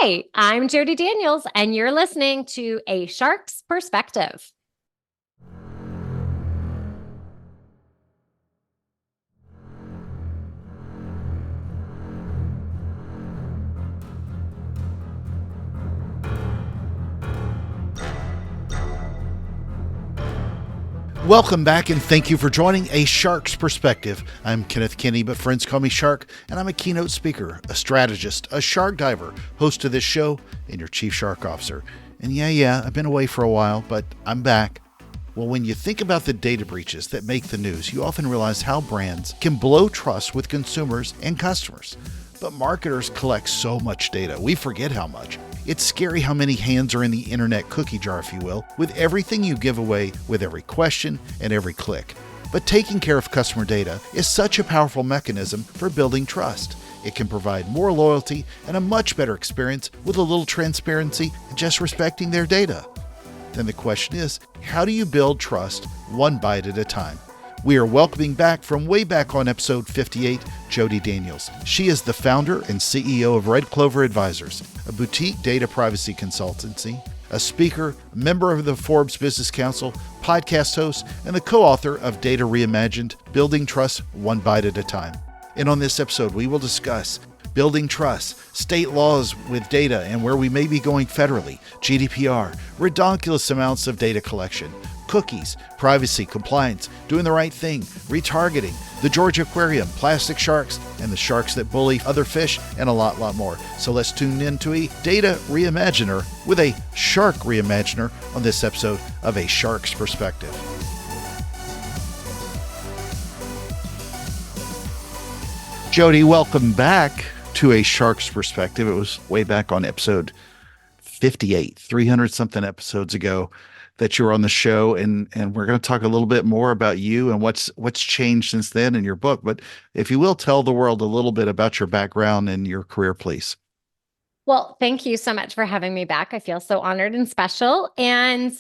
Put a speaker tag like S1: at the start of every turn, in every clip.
S1: Hi, I'm Jodi Daniels, and you're listening to A Shark's Perspective.
S2: Welcome back and thank you for joining A Shark's Perspective. I'm Kenneth Kinney, but friends call me Shark, and I'm a keynote speaker, a strategist, a shark diver, host of this show, and your chief shark officer. And yeah, I've been away for a while, but I'm back. Well, when you think about the data breaches that make the news, you often realize how brands can blow trust with consumers and customers. But marketers collect so much data, we forget how much. It's scary how many hands are in the internet cookie jar, if you will, with everything you give away with every question and every click. But taking care of customer data is such a powerful mechanism for building trust. It can provide more loyalty and a much better experience with a little transparency and just respecting their data. Then the question is, how do you build trust one byte at a time? We are welcoming back from way back on episode 58, Jodi Daniels. She is the founder and CEO of Red Clover Advisors, a boutique data privacy consultancy, a speaker, a member of the Forbes Business Council, podcast host, and the co-author of Data Reimagined, Building Trust One Byte at a Time. And on this episode, we will discuss building trust, state laws with data and where we may be going federally, GDPR, ridiculous amounts of data collection, cookies, privacy, compliance, doing the right thing, retargeting, the Georgia Aquarium, plastic sharks, and the sharks that bully other fish, and a lot more. So let's tune in to a data reimaginer with a shark reimaginer on this episode of A Shark's Perspective. Jodi, welcome back to A Shark's Perspective. It was way back on episode 58, 300 something episodes ago that you were on the show, and we're going to talk a little bit more about you and what's changed since then in your book. But if you will, tell the world a little bit about your background and your career, please.
S1: Well, thank you so much for having me back. I feel so honored and special. And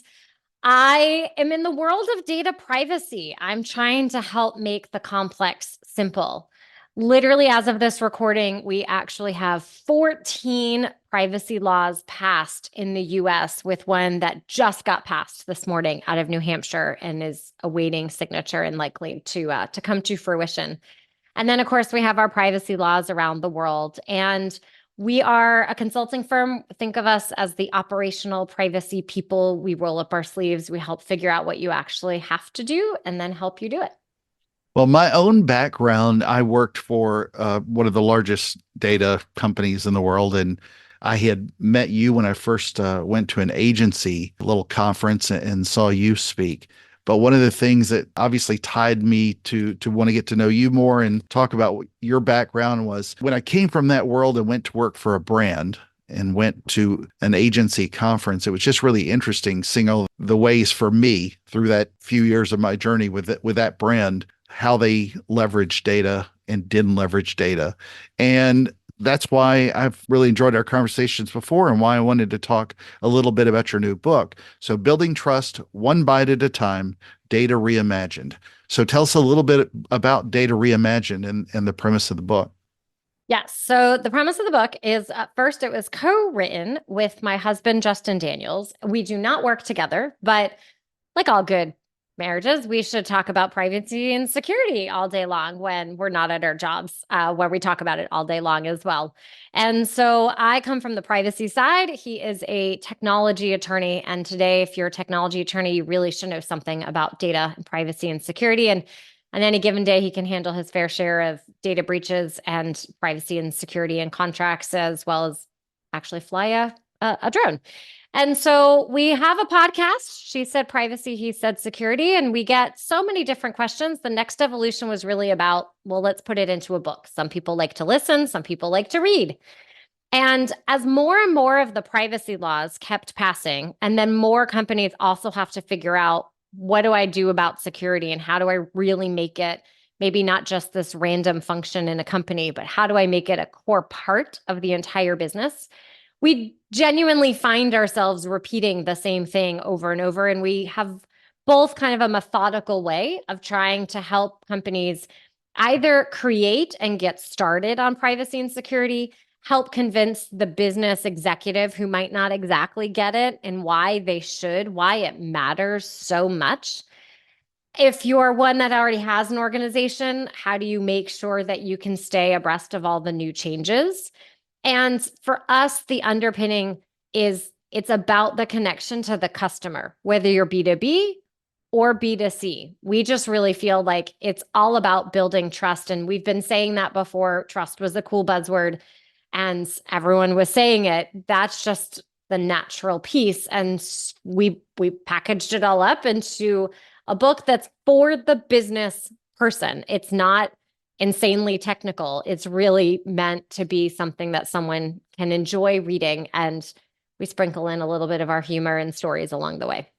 S1: I am in the world of data privacy. I'm trying to help make the complex simple. Literally, as of this recording, we actually have 14 privacy laws passed in the US, with one that just got passed this morning out of New Hampshire and is awaiting signature and likely to come to fruition. And then, of course, we have our privacy laws around the world. And we are a consulting firm. Think of us as the operational privacy people. We roll up our sleeves. We help figure out what you actually have to do and then help you do it.
S2: Well, my own background, I worked for one of the largest data companies in the world, and I had met you when I first went to an agency, a little conference, and saw you speak. But one of the things that obviously tied me to want to get to know you more and talk about your background was when I came from that world and went to work for a brand and went to an agency conference. It was just really interesting seeing all the ways for me through that few years of my journey with that brand, how they leverage data and didn't leverage data. And that's why I've really enjoyed our conversations before and why I wanted to talk a little bit about your new book. So Building Trust One Byte at a Time, Data Reimagined. So tell us a little bit about Data Reimagined and the premise of the book.
S1: Yes. So the premise of the book is, first, it was co-written with my husband, Justin Daniels. We do not work together, but like all good marriages, we should talk about privacy and security all day long when we're not at our jobs, where we talk about it all day long as well. And so I come from the privacy side. He is a technology attorney. And today, if you're a technology attorney, you really should know something about data and privacy and security. And on any given day, he can handle his fair share of data breaches and privacy and security and contracts, as well as actually fly a drone. And so we have a podcast. She said privacy, he said security, and we get so many different questions. The next evolution was really about, well, let's put it into a book. Some people like to listen, some people like to read. And as more and more of the privacy laws kept passing, and then more companies also have to figure out, what do I do about security and how do I really make it maybe not just this random function in a company, but how do I make it a core part of the entire business? We genuinely find ourselves repeating the same thing over and over. And we have both kind of a methodical way of trying to help companies either create and get started on privacy and security, help convince the business executive who might not exactly get it and why they should, why it matters so much. If you're one that already has an organization, how do you make sure that you can stay abreast of all the new changes? And for us, the underpinning is it's about the connection to the customer, whether you're B2B or B2C. We just really feel like it's all about building trust. And we've been saying that before. Trust was a cool buzzword and everyone was saying it. That's just the natural piece. And we packaged it all up into a book that's for the business person. It's not insanely technical. It's really meant to be something that someone can enjoy reading. And we sprinkle in a little bit of our humor and stories along the way.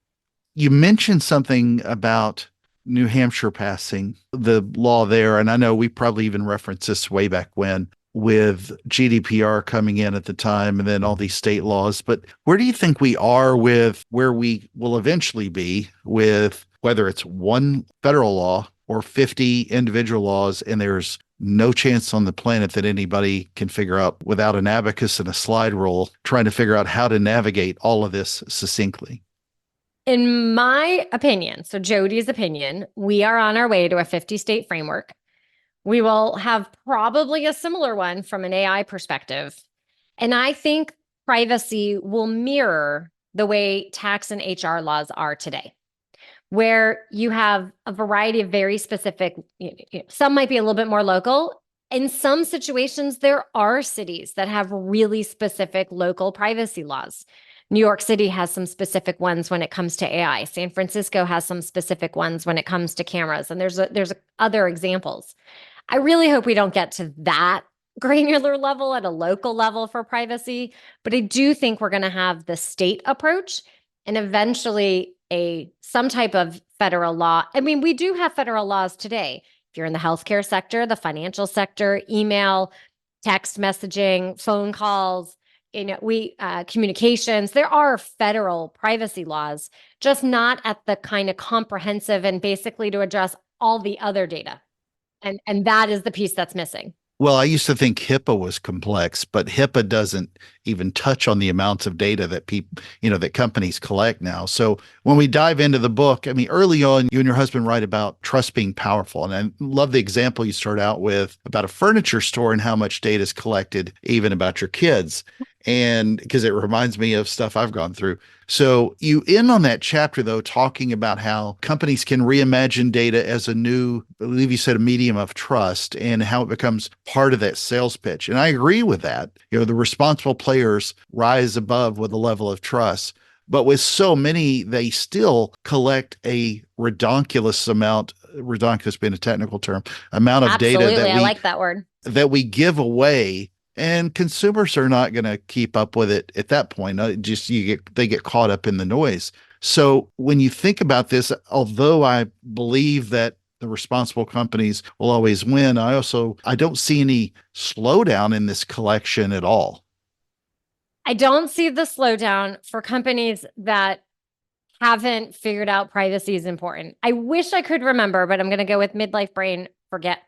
S2: You mentioned something about New Hampshire passing the law there. And I know we probably even referenced this way back when with GDPR coming in at the time and then all these state laws. But where do you think we are with where we will eventually be with whether it's one federal law or 50 individual laws, and there's no chance on the planet that anybody can figure out without an abacus and a slide rule, trying to figure out how to navigate all of this succinctly?
S1: In my opinion, so Jodi's opinion, we are on our way to a 50 state framework. We will have probably a similar one from an AI perspective. And I think privacy will mirror the way tax and HR laws are today, where you have a variety of very specific, some might be a little bit more local. In some situations, there are cities that have really specific local privacy laws. New York City has some specific ones when it comes to AI. San Francisco has some specific ones when it comes to cameras. And there's other examples. I really hope we don't get to that granular level at a local level for privacy, but I do think we're going to have the state approach and eventually some type of federal law. I mean, we do have federal laws today. If you're in the healthcare sector, the financial sector, email, text messaging, phone calls, communications, there are federal privacy laws, just not at the kind of comprehensive and basically to address all the other data. And that is the piece that's missing.
S2: Well, I used to think HIPAA was complex, but HIPAA doesn't even touch on the amounts of data that people, that companies collect now. So when we dive into the book, I mean, early on, you and your husband write about trust being powerful. And I love the example you start out with about a furniture store and how much data is collected, even about your kids. And because it reminds me of stuff I've gone through. So you end on that chapter, though, talking about how companies can reimagine data as a new, I believe you said, a medium of trust and how it becomes part of that sales pitch. And I agree with that. The responsible players rise above with a level of trust. But with so many, they still collect a redonkulous amount, redonkulous being a technical term, amount of
S1: Absolutely.
S2: data
S1: I like that word.
S2: that we give away. And consumers are not going to keep up with it at that point. They get caught up in the noise. So when you think about this, although I believe that the responsible companies will always win, I don't see any slowdown in this collection at all.
S1: I don't see the slowdown for companies that haven't figured out privacy is important. I wish I could remember, but I'm going to go with midlife brain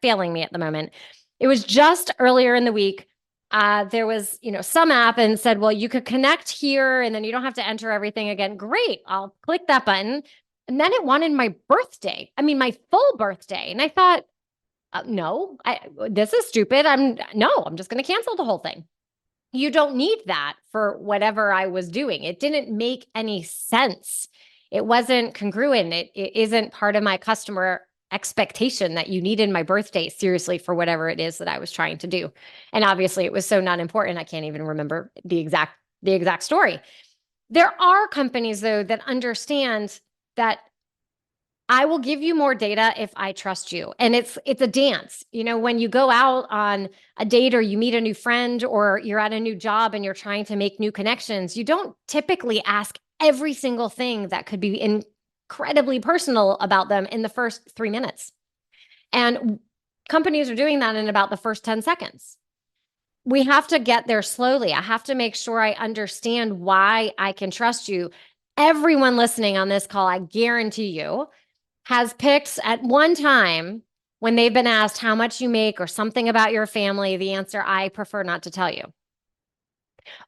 S1: failing me at the moment. It was just earlier in the week. There was, some app and said, well, you could connect here and then you don't have to enter everything again. Great. I'll click that button. And then it wanted my birthday. I mean, my full birthday. And I thought, no, this is stupid. I'm just going to cancel the whole thing. You don't need that for whatever I was doing. It didn't make any sense. It wasn't congruent. It isn't part of my customer expectation that you needed my birthday seriously for whatever it is that I was trying to do. And obviously it was so not important. I can't even remember the exact story. There are companies though that understand that I will give you more data if I trust you. And it's a dance. When you go out on a date or you meet a new friend or you're at a new job and you're trying to make new connections, you don't typically ask every single thing that could be incredibly personal about them in the first 3 minutes. And companies are doing that in about the first 10 seconds. We have to get there slowly. I have to make sure I understand why I can trust you. Everyone listening on this call, I guarantee you, has picked at one time when they've been asked how much you make or something about your family, the answer, I prefer not to tell you.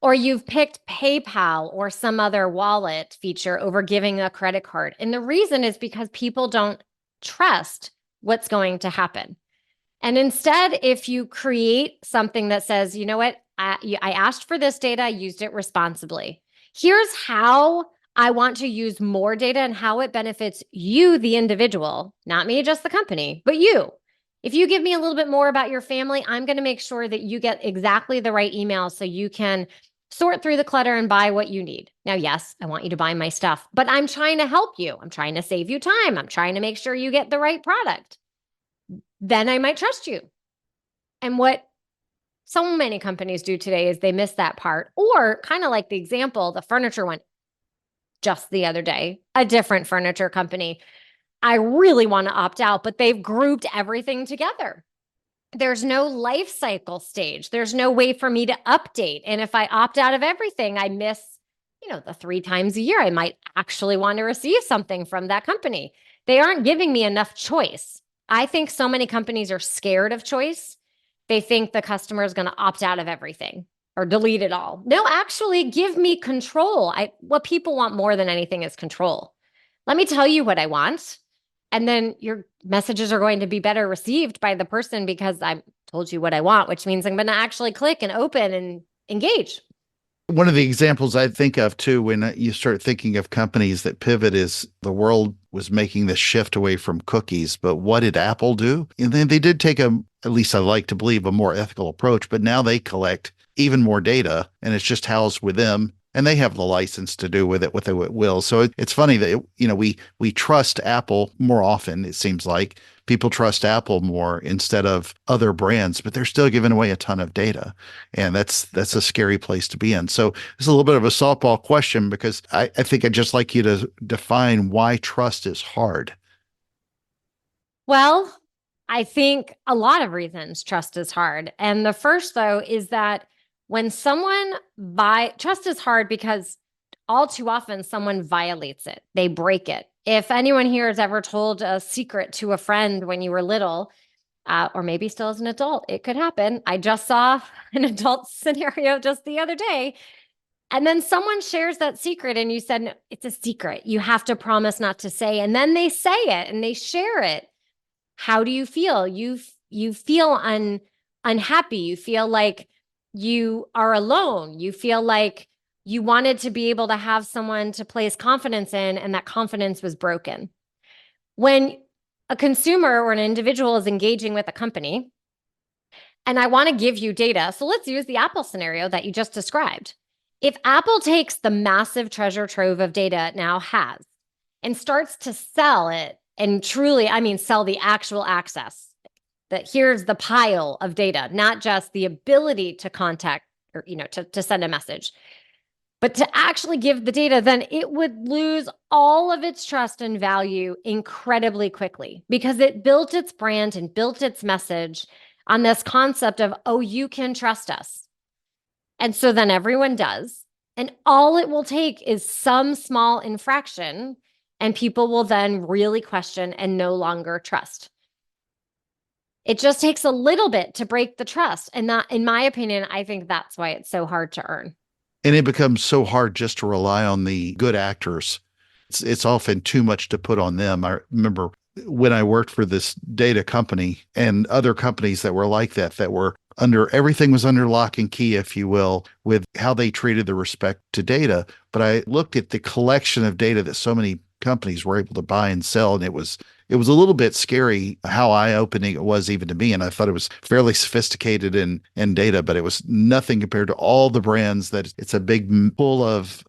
S1: Or you've picked PayPal or some other wallet feature over giving a credit card. And the reason is because people don't trust what's going to happen. And instead, if you create something that says, you know what, I asked for this data, I used it responsibly. Here's how I want to use more data and how it benefits you, the individual, not me, just the company, but you. If you give me a little bit more about your family, I'm going to make sure that you get exactly the right email so you can sort through the clutter and buy what you need. Now, yes, I want you to buy my stuff, but I'm trying to help you. I'm trying to save you time. I'm trying to make sure you get the right product. Then I might trust you. And what so many companies do today is they miss that part, or kind of like the example, the furniture one just the other day, a different furniture company. I really want to opt out, but they've grouped everything together. There's no life cycle stage. There's no way for me to update. And if I opt out of everything, I miss, the 3 times a year I might actually want to receive something from that company. They aren't giving me enough choice. I think so many companies are scared of choice. They think the customer is going to opt out of everything or delete it all. No, actually give me control. What people want more than anything is control. Let me tell you what I want. And then your messages are going to be better received by the person because I told you what I want, which means I'm going to actually click and open and engage.
S2: One of the examples I think of too, when you start thinking of companies that pivot, is the world was making this shift away from cookies. But what did Apple do? And then they did take at least I like to believe, a more ethical approach, but now they collect even more data and it's just housed with them. And they have the license to do with it what they will. So it's funny that we trust Apple more often. It seems like people trust Apple more instead of other brands, but they're still giving away a ton of data, and that's a scary place to be in. So it's a little bit of a softball question, because I think I'd just like you to define why trust is hard.
S1: Well, I think a lot of reasons trust is hard. And the first, though, is that when trust is hard because all too often someone violates it, they break it. If anyone here has ever told a secret to a friend when you were little, or maybe still as an adult, it could happen. I just saw an adult scenario just the other day. And then someone shares that secret and you said, no, it's a secret. You have to promise not to say. And then they say it and they share it. How do you feel? You feel unhappy. You feel like you are alone. You feel like you wanted to be able to have someone to place confidence in, and that confidence was broken. When a consumer or an individual is engaging with a company, and I want to give you data, so let's use the Apple scenario that you just described. If Apple takes the massive treasure trove of data it now has and starts to sell it, and truly, I mean, sell the actual access, that here's the pile of data, not just the ability to contact or, to send a message, but to actually give the data, then it would lose all of its trust and value incredibly quickly, because it built its brand and built its message on this concept of, oh, you can trust us. And so then everyone does. And all it will take is some small infraction, and people will then really question and no longer trust. It just takes a little bit to break the trust. And that, in my opinion, I think that's why it's so hard to earn.
S2: And it becomes so hard just to rely on the good actors. It's often too much to put on them. I remember when I worked for this data company and other companies that were like that were everything was under lock and key, if you will, with how they treated the respect to data. But I looked at the collection of data that so many companies were able to buy and sell, and it was a little bit scary how eye-opening it was even to me. And I thought it was fairly sophisticated in data, but it was nothing compared to all the brands that it's a big pool of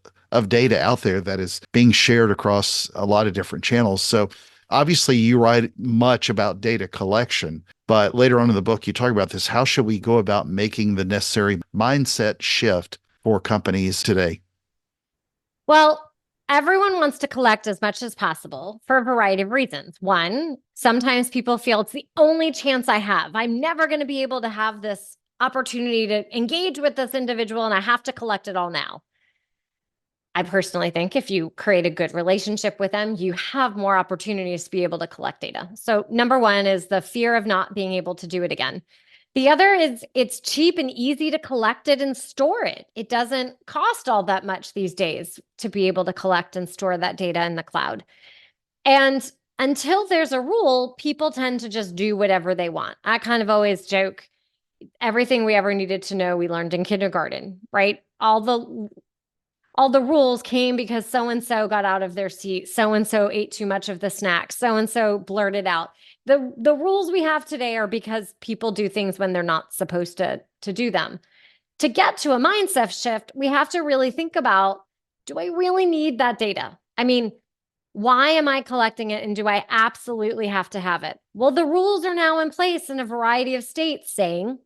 S2: data out there that is being shared across a lot of different channels. So obviously you write much about data collection, but later on in the book, you talk about this. How should we go about making the necessary mindset shift for companies today?
S1: Well, everyone wants to collect as much as possible for a variety of reasons. One, sometimes people feel it's the only chance I have. I'm never going to be able to have this opportunity to engage with this individual, and I have to collect it all now. I personally think if you create a good relationship with them, you have more opportunities to be able to collect data. So number one is the fear of not being able to do it again. The other is it's cheap and easy to collect it and store it. It doesn't cost all that much these days to be able to collect and store that data in the cloud. And until there's a rule, people tend to just do whatever they want. I kind of always joke everything we ever needed to know we learned in kindergarten, right? All the rules came because so and so got out of their seat, so and so ate too much of the snack, so and so blurted out. The rules we have today are because people do things when they're not supposed to do them. To get to a mindset shift, we have to really think about, do I really need that data? I mean, why am I collecting it and do I absolutely have to have it? Well, the rules are now in place in a variety of states saying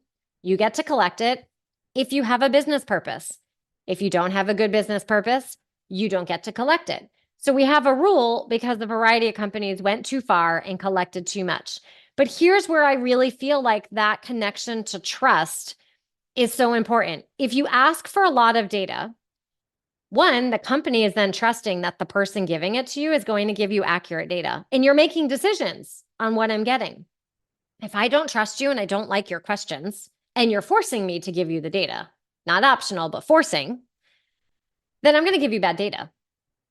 S1: you get to collect it if you have a business purpose. If you don't have a good business purpose, you don't get to collect it. So we have a rule because the variety of companies went too far and collected too much. But here's where I really feel like that connection to trust is so important. If you ask for a lot of data, one, the company is then trusting that the person giving it to you is going to give you accurate data, and you're making decisions on what I'm getting. If I don't trust you and I don't like your questions, and you're forcing me to give you the data, not optional, but forcing, then I'm going to give you bad data.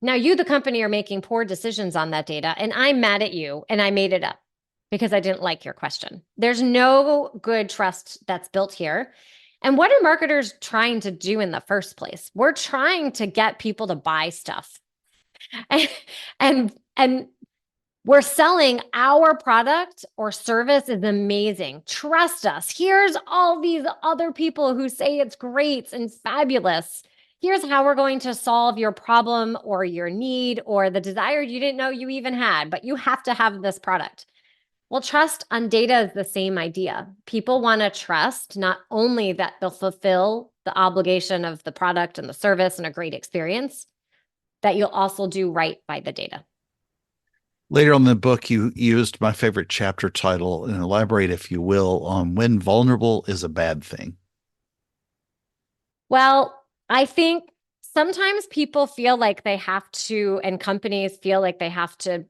S1: Now, you, the company, are making poor decisions on that data, and I'm mad at you, and I made it up because I didn't like your question. There's no good trust that's built here. And what are marketers trying to do in the first place? We're trying to get people to buy stuff. And we're selling our product or service is amazing. Trust us. Here's all these other people who say it's great and fabulous. Here's how we're going to solve your problem or your need or the desire you didn't know you even had, but you have to have this product. Well, trust on data is the same idea. People want to trust not only that they'll fulfill the obligation of the product and the service and a great experience, that you'll also do right by the data.
S2: Later on in the book, you used my favorite chapter title and elaborate, if you will, on when vulnerable is a bad thing.
S1: Well, I think sometimes people feel like they have to, and companies feel like they have to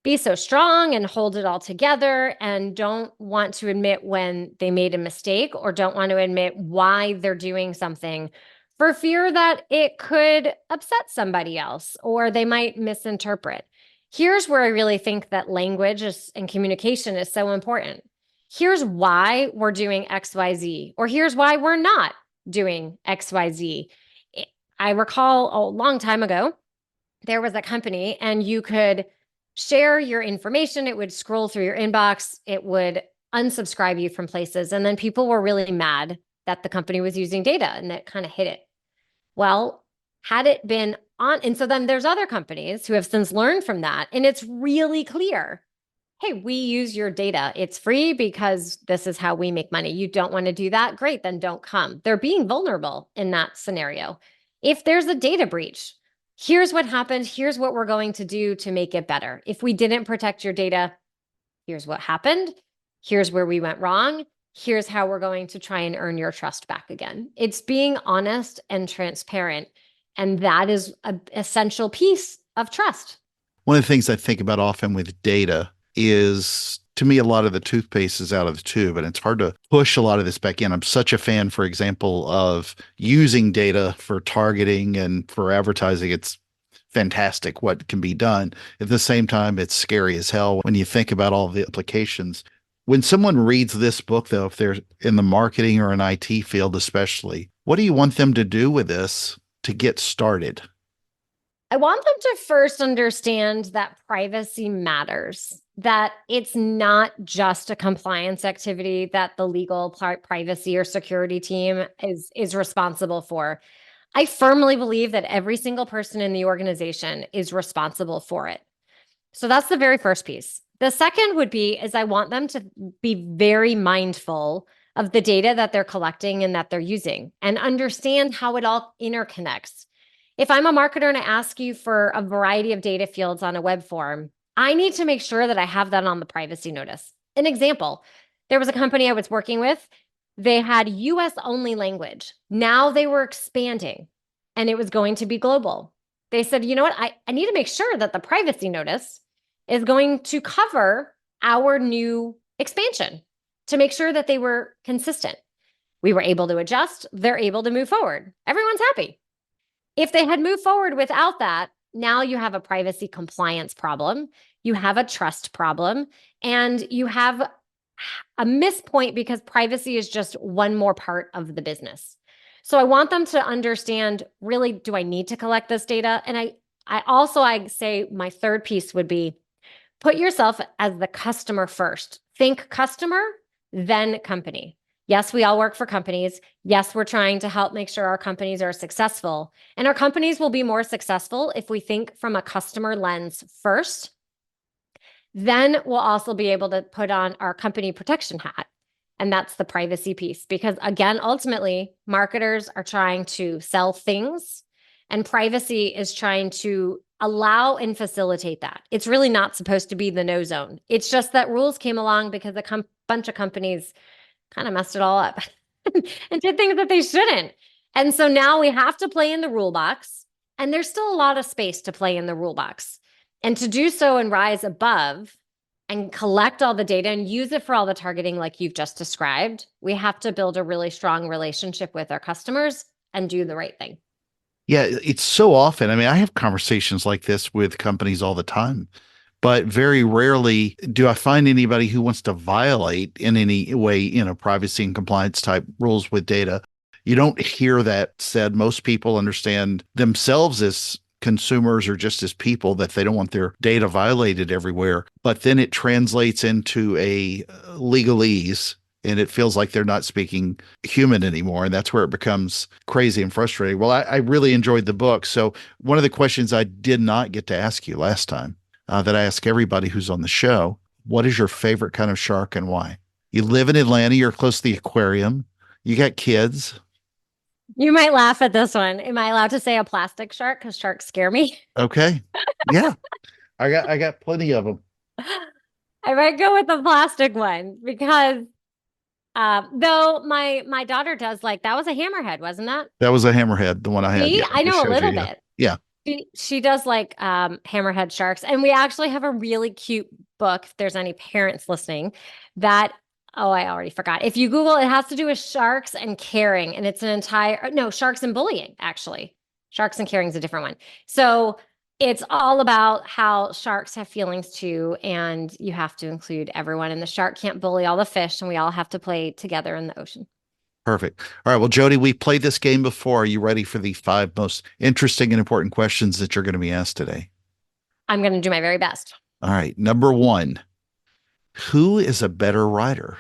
S1: be so strong and hold it all together and don't want to admit when they made a mistake or don't want to admit why they're doing something for fear that it could upset somebody else or they might misinterpret. Here's where I really think that language and communication is so important. Here's why we're doing XYZ, or here's why we're not doing XYZ. I recall a long time ago, there was a company and you could share your information. It would scroll through your inbox. It would unsubscribe you from places. And then people were really mad that the company was using data and that kind of hit it. Well, had it been on, and so then there's other companies who have since learned from that. And it's really clear. Hey, we use your data. It's free because this is how we make money. You don't want to do that? Great, then don't come. They're being vulnerable in that scenario. If there's a data breach, here's what happened. Here's what we're going to do to make it better. If we didn't protect your data, here's what happened. Here's where we went wrong. Here's how we're going to try and earn your trust back again. It's being honest and transparent. And that is an essential piece of trust.
S2: One of the things I think about often with data is, to me, a lot of the toothpaste is out of the tube, and it's hard to push a lot of this back in. I'm such a fan, for example, of using data for targeting and for advertising. It's fantastic what can be done. At the same time, it's scary as hell when you think about all the implications. When someone reads this book, though, if they're in the marketing or an IT field especially, what do you want them to do with this to get started?
S1: I want them to first understand that privacy matters, that it's not just a compliance activity that the legal privacy or security team is responsible for. I firmly believe that every single person in the organization is responsible for it. So that's the very first piece. The second would be is I want them to be very mindful of the data that they're collecting and that they're using and understand how it all interconnects. If I'm a marketer and I ask you for a variety of data fields on a web form, I need to make sure that I have that on the privacy notice. An example, there was a company I was working with. They had US only language. Now they were expanding and it was going to be global. They said, you know what? I need to make sure that the privacy notice is going to cover our new expansion. to make sure that they were consistent. We were able to adjust. They're able to move forward. Everyone's happy. If they had moved forward without that, now you have a privacy compliance problem. You have a trust problem, and you have a miss point because privacy is just one more part of the business. So I want them to understand, really, do I need to collect this data? And I say my third piece would be put yourself as the customer first. Think customer, then company. Yes, we all work for companies. Yes, we're trying to help make sure our companies are successful. And our companies will be more successful if we think from a customer lens first. Then we'll also be able to put on our company protection hat. And that's the privacy piece. Because again, ultimately, marketers are trying to sell things, and privacy is trying to allow and facilitate that. It's really not supposed to be the no zone. It's just that rules came along because a bunch of companies kind of messed it all up and did things that they shouldn't. And so now we have to play in the rule box, and there's still a lot of space to play in the rule box. And to do so and rise above and collect all the data and use it for all the targeting like you've just described, we have to build a really strong relationship with our customers and do the right thing.
S2: Yeah, it's so often. I mean, I have conversations like this with companies all the time, but very rarely do I find anybody who wants to violate in any way, privacy and compliance type rules with data. You don't hear that said. Most people understand themselves as consumers or just as people, that they don't want their data violated everywhere. But then it translates into a legalese, and it feels like they're not speaking human anymore. And that's where it becomes crazy and frustrating. Well, I really enjoyed the book. So one of the questions I did not get to ask you last time, that I ask everybody who's on the show, what is your favorite kind of shark and why? You live in Atlanta, you're close to the aquarium, you got kids.
S1: You might laugh at this one. Am I allowed to say a plastic shark? Because sharks scare me.
S2: Okay. Yeah. I got plenty of them.
S1: I might go with the plastic one because though my daughter does like, that was a hammerhead, wasn't that?
S2: That was a hammerhead, the one I had.
S1: See,
S2: Yeah,
S1: I know a little
S2: you,
S1: bit.
S2: Yeah.
S1: She does like hammerhead sharks. And we actually have a really cute book, if there's any parents listening, that, oh, I already forgot. If you Google, it has to do with sharks and caring. And it's sharks and bullying, actually. Sharks and caring is a different one. So it's all about how sharks have feelings too. And you have to include everyone. And the shark can't bully all the fish. And we all have to play together in the ocean.
S2: Perfect. All right. Well, Jodi, we played this game before. Are you ready for the 5 most interesting and important questions that you're going to be asked today?
S1: I'm going to do my very best.
S2: All right. Number 1, who is a better writer,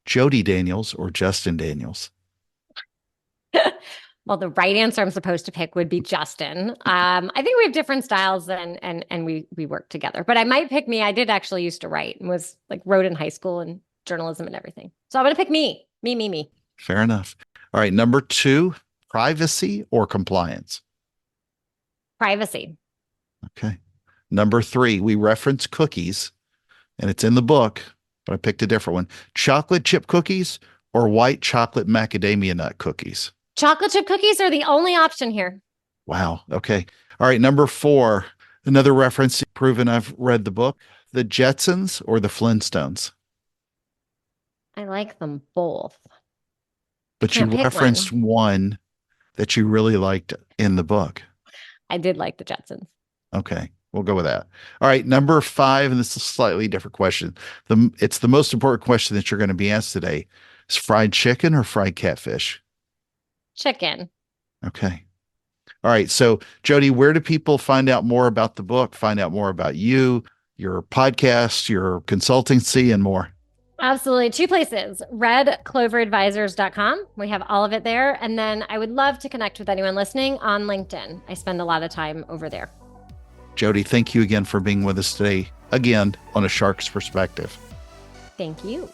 S2: Jodi Daniels or Justin Daniels?
S1: Well, the right answer I'm supposed to pick would be Justin. I think we have different styles and we work together. But I might pick me. I did actually used to write and wrote in high school and journalism and everything. So I'm going to pick me. Me.
S2: Fair enough. All right. Number 2, privacy or compliance?
S1: Privacy.
S2: Okay. Number 3, we reference cookies, and it's in the book, but I picked a different one. Chocolate chip cookies or white chocolate macadamia nut cookies?
S1: Chocolate chip cookies are the only option here.
S2: Wow. Okay. All right. Number 4, another reference proven I've read the book, the Jetsons or the Flintstones?
S1: I like them both.
S2: But you referenced one that you really liked in the book.
S1: I did like the Jetsons.
S2: Okay. We'll go with that. All right. Number 5, and this is a slightly different question. It's the most important question that you're going to be asked today. Is fried chicken or fried catfish?
S1: Chicken.
S2: Okay. All right. So, Jodi, where do people find out more about the book, find out more about you, your podcast, your consultancy, and more?
S1: Absolutely. 2 places, redcloveradvisors.com. We have all of it there. And then I would love to connect with anyone listening on LinkedIn. I spend a lot of time over there.
S2: Jodi, thank you again for being with us today, again, on A Shark's Perspective.
S1: Thank you.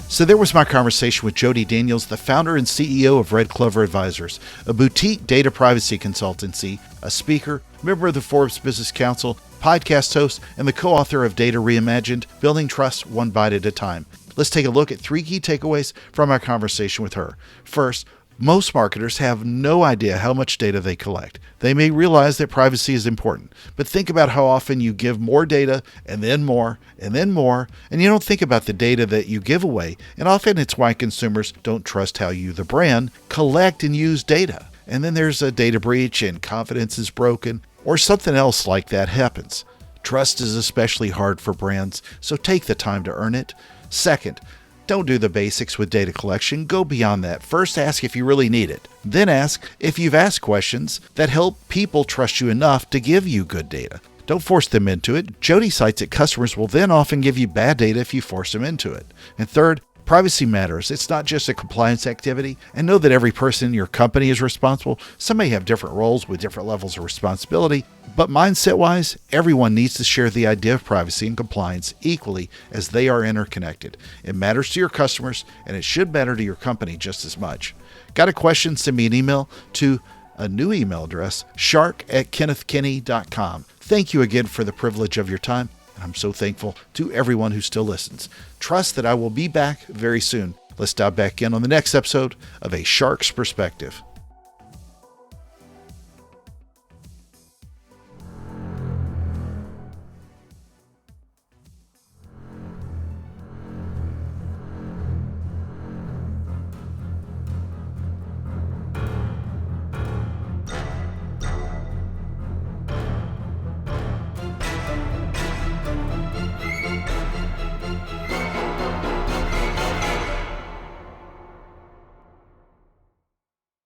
S2: So there was my conversation with Jodi Daniels, the founder and CEO of Red Clover Advisors, a boutique data privacy consultancy, a speaker, member of the Forbes Business Council, podcast host, and the co-author of Data Reimagined, Building Trust One Byte at a Time. Let's take a look at 3 key takeaways from our conversation with her. First, Most marketers have no idea how much data they collect. They may realize that privacy is important, but think about how often you give more data and then more and then more, and you don't think about the data that you give away. And often it's why consumers don't trust how you, the brand, collect and use data. And then there's a data breach and confidence is broken, or something else like that happens. Trust is especially hard for brands, so take the time to earn it. Second, don't do the basics with data collection. Go beyond that. First, ask if you really need it. Then ask if you've asked questions that help people trust you enough to give you good data. Don't force them into it. Jodi cites that customers will then often give you bad data if you force them into it. And third, privacy matters. It's not just a compliance activity. And know that every person in your company is responsible. Some may have different roles with different levels of responsibility, but mindset-wise, everyone needs to share the idea of privacy and compliance equally as they are interconnected. It matters to your customers, and it should matter to your company just as much. Got a question? Send me an email to a new email address, shark@kennethkinney.com. Thank you again for the privilege of your time. I'm so thankful to everyone who still listens. Trust that I will be back very soon. Let's dive back in on the next episode of A Shark's Perspective.